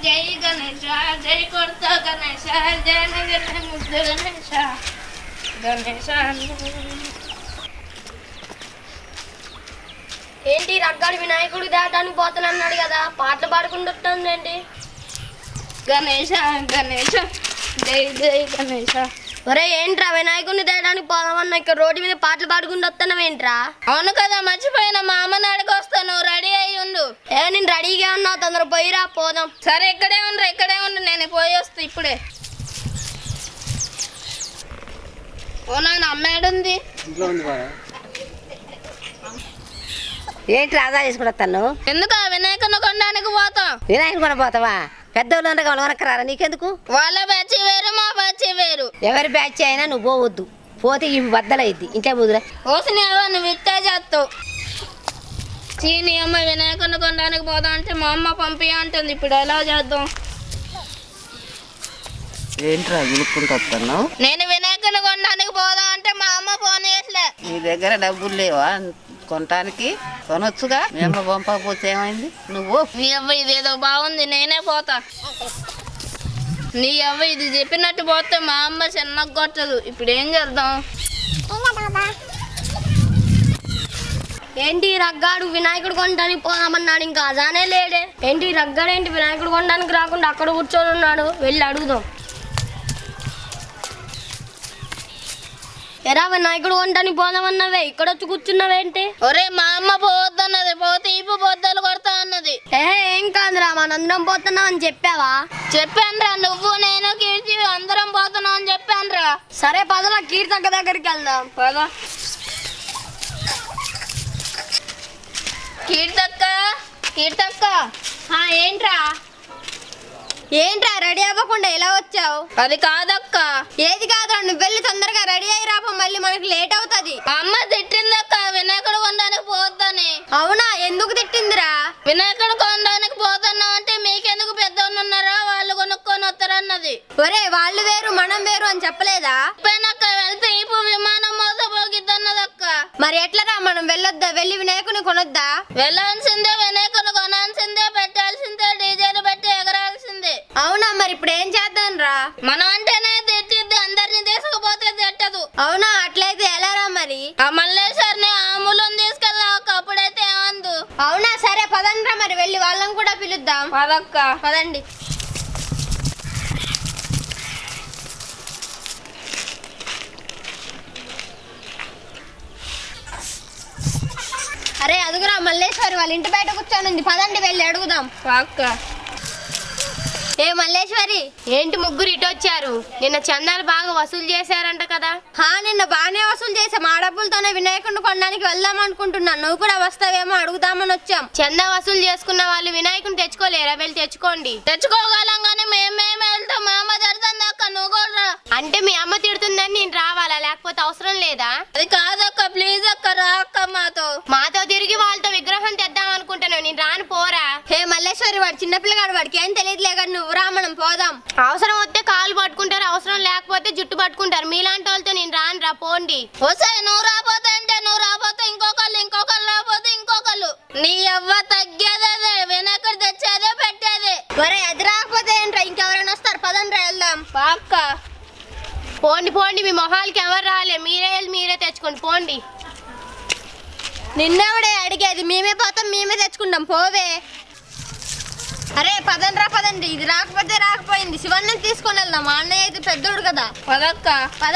జై గణేశ జై కొత్త గణేశ జయ ముద్దు గణేశ గణేశ. ఏంటి రగ్గాడి వినాయకుడు దాటానికి పోతానన్నాడు కదా, పాటలు పాడుకుంటూ వస్తుందండి. గణేశ గణేశ జై జై గణేశ. ఒరే ఏంట్రా వినాయకుడిని తేయడానికి పోదామన్నా ఇక్కడ రోడ్డు మీద పాటలు పాడుకుంటూ వస్తున్నావేంట్రా? అవును కదా మర్చిపోయినా, మా అమ్మని అడిగి వస్తాను, రెడీ అయ్యి ఉండు. నేను రెడీగా ఉన్నా, తొందర పోయిరా పోదాం. సరే ఇక్కడే ఉండు, నేను పోయి వస్తా ఇప్పుడే. ఓ నాన్న అమ్మాడుంది. ఏంటి రాజా తీసుకుని ఎందుకు వినాయకుని కొనడానికి పోతాం. వినాయకుని కొని పోతావా? పెద్దోళ్ళు అంటే కొనక్కరారా నీకెందుకు? వాళ్ళ బ్యాచ్ వేరు మా బ్యాచ్ వేరు. ఎవరి బ్యాచ్ అయినా నువ్వు పోవద్దు, పోతే ఇవి బద్దలైద్ది. ఇంకే బుదురా ఓసిని నువ్వు ఇట్టే చేస్తావు. చీని అమ్మ వినాయకుని కొనడానికి పోదాం అంటే మా అమ్మ పంపి అంటుంది. ఇప్పుడు ఎలా చేద్దాం? ఏంట్రా గులుక్కుంటూ వస్తున్నావు? నేను వినాయకుని కొనడానికి పోదాం అంటే మా అమ్మ ఫోన్ చేయట్లే. నీ దగ్గర డబ్బులు లేవా కొనటానికి? కొనొచ్చుగా. మీ అమ్మ పంపకపోతే ఏమైంది? నువ్వు నీ అవ్వ ఇదేదో బాగుంది, నేనే పోతా. నీ అవ్వ ఇది చెప్పినట్టు పోతే మా అమ్మ చిన్నగా కొట్టదు. ఇప్పుడు ఏం చేద్దాం? ఏంటి రగ్గాడు వినాయకుడు కొనడానికి పోదామన్నాడు, ఇంకా అదానే లేడే. ఏంటి రగ్గాడు ఏంటి వినాయకుడు కొనడానికి రాకుండా అక్కడ కూర్చొని ఉన్నాడు, వెళ్ళి అడుగుదాం. ఎరా వినాయకుడు కొనడానికి పోదామన్నావే, ఇక్కడ వచ్చి కూర్చున్నావేంటి? ఒరే మా అమ్మ పోవద్దన్నది, పోతే ఇప్పు బొద్దలు కొడతా అన్నది. ఏం కాదురా, మనందరం పోతున్నాం అని చెప్పావా? చెప్పానురా, నువ్వు నేను కీర్తి అందరం పోతున్నాం అని చెప్పానురా. సరే పదరా కీర్తక్క దగ్గరికి వెళ్దాం. పద. కీర్తక్క కీర్తక్క. ఏంట్రా రెడీ అవ్వకుండా ఎలా వచ్చావు? అది కాదక్క. ఏది కాదురా, నువ్వు వెళ్ళి తొందరగా రెడీ అయ్యి రాపో, మళ్ళీ మనకి లేట్ అవుతుంది. మా అమ్మ తిట్టిందక్క వినాయకుడు కొనడానికి పోద్దని. అవునా, ఎందుకు తిట్టిందిరా? వినాయకుడు కొనడానికి పోతున్నాం అంటే మీకెందుకు పెద్దోళ్ళు ఉన్నారా, వాళ్ళు కొనుక్కొని వస్తారన్నది. ఒరే వాళ్ళు వేరు మనం వేరు అని చెప్పలేదా? చెప్పానక్క, వెళ్తే ఇప్పుడు విమానం మోసపోగిద్దన్నదక్క. మరి ఎట్లరా మనం వెళ్ళొద్దా? వెళ్ళి వినాయకుని కొనొద్దా? వెళ్ళాల్సిందే, వినాయకుడు కొనాల్సిందే, పెట్టాల్సిందే, డీజేలు పెట్టి ఎగరాల్సిందే. అవునా, మరి ఇప్పుడు ఏం చేద్దాం రా? మనం అంటేనే తిట్టిద్ది, అందరిని తీసుకుపోతే తిట్టదు. అవునా, అట్లయితే ఎలారా మరి? ఆ మల్లేశ్వరిని ఆములను తీసుకెళ్దాం అక్క, అప్పుడైతే ఏమందు. అవునా, సరే పదండ్రా మరి, వెళ్ళి వాళ్ళని కూడా పిలుద్దాం. పదక్క. పదండి. అరే అదుగురా మల్లేశ్వరి వాళ్ళ ఇంటి బయట కూర్చొని, పదండి వెళ్ళి అడుగుదాం. అక్క. ఏ మల్లేశ్వరి, ఏంటి ముగ్గురు ఇటు వచ్చారు? నిన్న చందాలు బాగా వసూలు చేశారంట కదా? నిన్న బాగానే వసూలు చేసాం, ఆ డబ్బులతోనే వినాయకుడిని కొనడానికి వెళ్దాం అనుకుంటున్నాను. నువ్వు కూడా వస్తావేమో అడుగుదామని వచ్చాం. చందా వసూలు చేసుకున్న వాళ్ళు వినాయకుడిని తెచ్చుకోలేరా? వెళ్ళి తెచ్చుకోండి. తెచ్చుకోగలం కానీ మేమే వెళ్తాం, మా అమ్మ తిడుతుంది అక్క, నువ్వు కూడా. అంటే మీ అమ్మ తిడుతుందని నేను రావాలా, లేకపోతే అవసరం లేదా? అది కాదక్క, ప్లీజ్ అక్క రా అక్క, మాతో తిరిగి వాళ్ళతో విగ్రహం తెద్దాం అనుకుంటున్నావు, నేను రాను పోరా. హే మల్లేశ్వరి, వాడు చిన్నపిల్లగాడు, వాడికి ఏం తెలియదులే కానీ నువ్వు రా, మనం పోదాం. అవసరం వస్తే కాలు పట్టుకుంటారు, అవసరం లేకపోతే జుట్టు పట్టుకుంటారు. మీలాంటి వాళ్ళతో నేను రాను రా, పోండి. వస్తాయి, నువ్వు రాపోతే అంటే నువ్వు రాపోతే ఇంకొకళ్ళు రాపోతే ఇంకొకళ్ళు. నీ అవ్వ తగ్గేదే, వినాయకుడు తెచ్చేదే పెట్టేదే. ఒరే అది రాకపోతే ఏంట్రా, ఇంకెవరైనా వస్తారు, పదండ్రా వెళ్దాం. పాక్క. పోండి పోండి, మీ మొహాలకి ఎవరు రాలే, మీరే వెళ్ళి మీరే తెచ్చుకోండి, పోండి. నిన్నెవడే అడిగేది? మేమే పోతాం, మేమే తెచ్చుకుంటాం, పోవే. అరే పదండి, ఇది రాకపోతే రాకపోయింది, శివన్నని తీసుకొని వెళ్దాం. మా అన్నయ్య అయితే పెద్దోడు కదా. పదక్క. పద.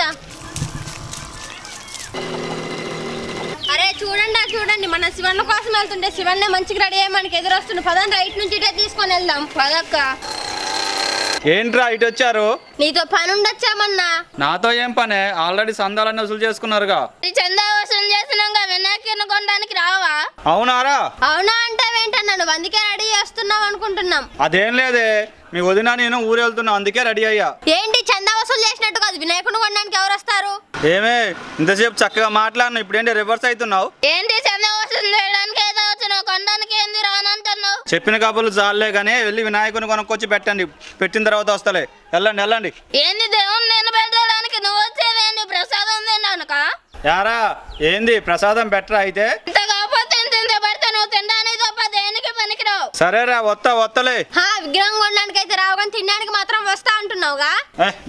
అరే చూడండి, మన శివన్న కోసం వెళ్తుంటే శివన్నే మంచిగా రెడీ అయ్యి మనకి ఎదురొస్తుంది. పదండి, రైట్ నుంచి ఇటే తీసుకొని వెళ్దాం. పదక్క. ఏంట్రా ఇటు వచ్చారు? నీతో పని ఉండొచ్చామన్నా. నాతో ఏం పనే? ఆల్రెడీ సందాలన్నీ వసూలు చేసుకున్నారుగా. చందా వసూలు చేసినాక వినాయకుని కొనడానికి రావా? అవునారా? అవునా అంటావేంటన్నా, నువ్వు అందుకే రెడీ చేస్తున్నావు అనుకుంటున్నాం. అదేం లేదే, మీ వదిన నేను ఊరు వెళ్తున్నా, అందుకే రెడీ అయ్యా. ఏంటి చందా వసూలు చేసినట్టు కాదు, వినాయకుని కొనడానికి ఎవరు వస్తారు? ఏమే ఇంతసేపు చక్కగా మాట్లాడినా, ఇప్పుడు ఏంటి రివర్స్ అవుతున్నావు? ఏంటి చందా వసూలు చేయడానికి ఏదో వచ్చినావు, కొనడానికి ఏంది రానంటున్నావు? చెప్పిన కబుర్లు చాలే కానీ వెళ్ళి వినాయకుని కొనుక్కొచ్చి పెట్టండి, పెట్టిన తర్వాత వస్తలే. వెళ్ళండి. ఏంది దేవుని నేను పెట్టడానికి, నువ్వు వచ్చేదేంటి ప్రసాదం తిన్నానుక? యారా ఏంది ప్రసాదం బెటర్ అయితే? ఇంత కాకపోతే ఇంత పెడితే నువ్వు తినడానికి తప్ప దేనికి పనికిరావు. సరేరా వస్తలే. విగ్రహం కొనడానికి అయితే రావు కానీ తినడానికి మాత్రం వస్తా అంటున్నావుగా.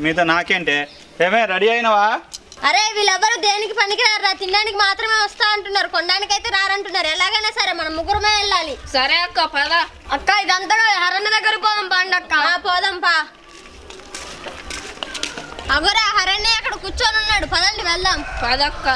మీతో నాకేంటే ఏమే రెడీ అయినవా? అరే వీళ్ళెవరు దేనికి పనికిరారా, తినడానికి మాత్రమే వస్తా అంటున్నారు, కొనడానికి అయితే రారంటున్నారు. ఎలాగైనా సరే మనం ముగ్గురమే వెళ్ళాలి. సరే అక్క పద. అక్క ఇదంతా హరణ దగ్గర పోదాం పండి అక్క. పోదాం పా. అగోరా హరణ్య అక్కడ కూర్చొని ఉన్నాడు, పదండి వెళ్దాం. పదక్క.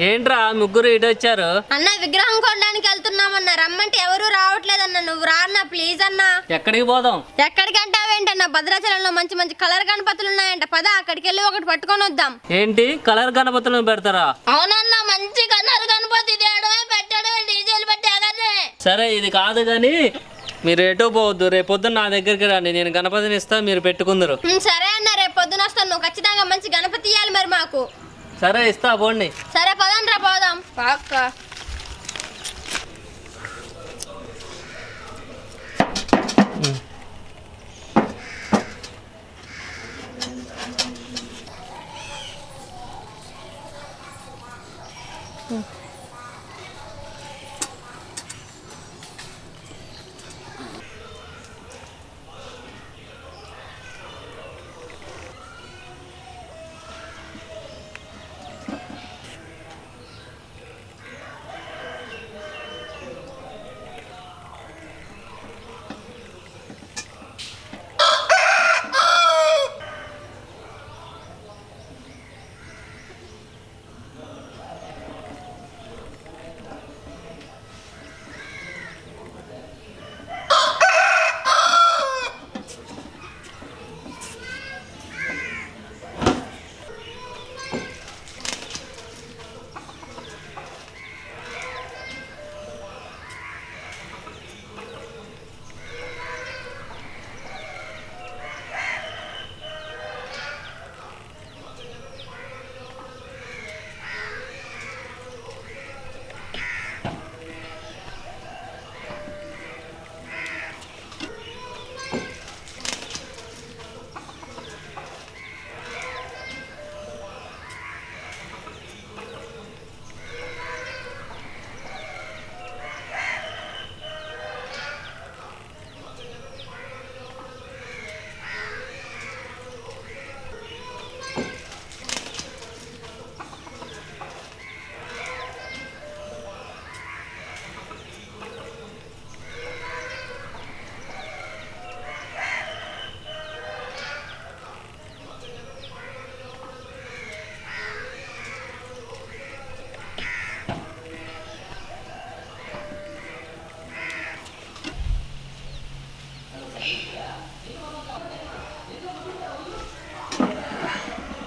ఏంట్రా ముగ్గురు ఇటు వచ్చారు? అన్న విగ్రహం కొనడానికి వెళ్తున్నామన్నా, రమ్మంటే ఎవరు రావట్లేదన్న. నువ్వు రా అన్న ప్లీజ్ అన్న. ఎక్కడికి పోదాం? ఎక్కడికంటావేంటన్నా, భద్రాచలంలో మంచి మంచి కలర్ గణపతులు ఉన్నాయంట, పద అక్కడికి వెళ్ళి ఒకటి పట్టుకొని వద్దాం. ఏంటి కలర్ గణపతులను పెడతారా? అవునన్నా, మంచి కన్నర్ గణపతి తేడమే పెట్టడమే, డీజేలు పెట్టాగానే. సరే ఇది కాదు కానీ మీరు ఎటో పోవద్దు, రేపు పొద్దున్న నా దగ్గరికి రండి, నేను గణపతిని ఇస్తా, మీరు పెట్టుకుందరు. సరే అన్న, రేపు పొద్దున వస్తాను. నువ్వు ఖచ్చితంగా మంచి గణపతి ఇవ్వాలి మరి మాకు. సరే ఇస్తా పోండి. సరే పదండ్రా పోదాం. అక్క